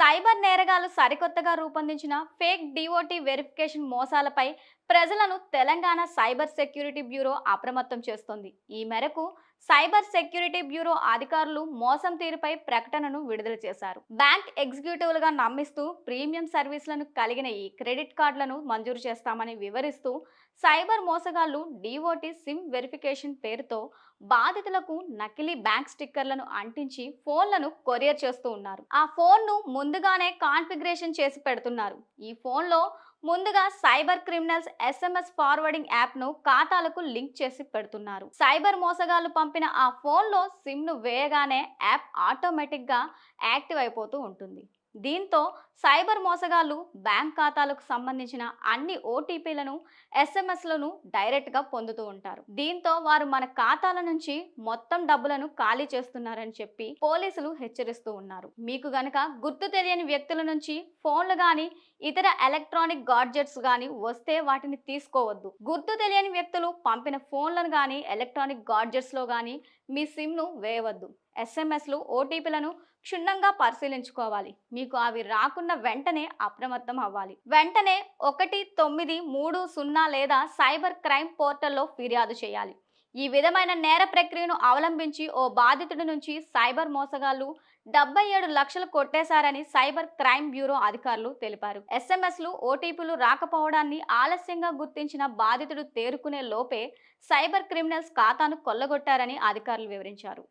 Cyber నేరగాళ్లు సరికొత్తగా రూపొందించిన ఫేక్ డిఓటి వెరిఫికేషన్ మోసాలపై ప్రజలను తెలంగాణ సైబర్ సెక్యూరిటీ బ్యూరో అప్రమత్తం చేస్తోంది. ఈ మేరకు సైబర్ సెక్యూరిటీ బ్యూరో అధికారులు మోసం తీరుపై ప్రకటనను విడుదల చేశారు. బ్యాంక్ ఎగ్జిక్యూటివ్లుగా నమ్మిస్తూ ప్రీమియం సర్వీసులను కలిగిన ఈ క్రెడిట్ కార్డులను మంజూరు చేస్తామని వివరిస్తూ సైబర్ మోసగాళ్లు డిఓటి సిమ్ వెరిఫికేషన్ పేరుతో బాధితులకు నకిలీ బ్యాంక్ స్టిక్కర్లను అంటించి ఫోన్లను కొరియర్ చేస్తూ ఉన్నారు. ఆ ఫోన్ను ముందుగానే కాన్ఫిగరేషన్ చేసి పెడుతున్నారు. ఈ ఫోన్లో ముందుగా సైబర్ క్రిమినల్స్ SMS ఫార్వర్డింగ్ యాప్ను ఖాతాలకు లింక్ చేసి పెడుతున్నారు. సైబర్ మోసగాళ్లు పంపిన ఆ ఫోన్లో సిమ్ను వేయగానే యాప్ ఆటోమేటిక్గా యాక్టివ్ అయిపోతూ ఉంటుంది. దీంతో సైబర్ మోసగాళ్లు బ్యాంక్ ఖాతాలకు సంబంధించిన అన్ని OTPలను SMSలను డైరెక్ట్గా పొందుతూ ఉంటారు. దీంతో వారు మన ఖాతాల నుంచి మొత్తం డబ్బులను ఖాళీ చేస్తున్నారని చెప్పి పోలీసులు హెచ్చరిస్తూ ఉన్నారు. మీకు గనక గుర్తు తెలియని వ్యక్తుల నుంచి ఫోన్లు గాని ఇతర ఎలక్ట్రానిక్ గాడ్జెట్స్ గాని వస్తే వాటిని తీసుకోవద్దు. గుర్తు తెలియని వ్యక్తులు పంపిన ఫోన్లను గాని ఎలక్ట్రానిక్ గాడ్జెట్స్ లో గాని మీ సిమ్ను వేయవద్దు. SMSలు OTPలను క్షుణ్ణంగా పరిశీలించుకోవాలి. మీకు అవి రాకున్న వెంటనే అప్రమత్తం అవ్వాలి. వెంటనే 1930 లేదా సైబర్ క్రైమ్ పోర్టల్లో ఫిర్యాదు చేయాలి. ఈ విధమైన నేర ప్రక్రియను అవలంబించి ఓ బాధితుడి నుంచి సైబర్ మోసగాళ్లు 77 లక్షలు కొట్టేశారని సైబర్ క్రైమ్ బ్యూరో అధికారులు తెలిపారు. SMSలు OTPలు రాకపోవడాన్ని ఆలస్యంగా గుర్తించిన బాధితుడు తేరుకునే లోపే సైబర్ క్రిమినల్స్ ఖాతాను కొల్లగొట్టారని అధికారులు వివరించారు.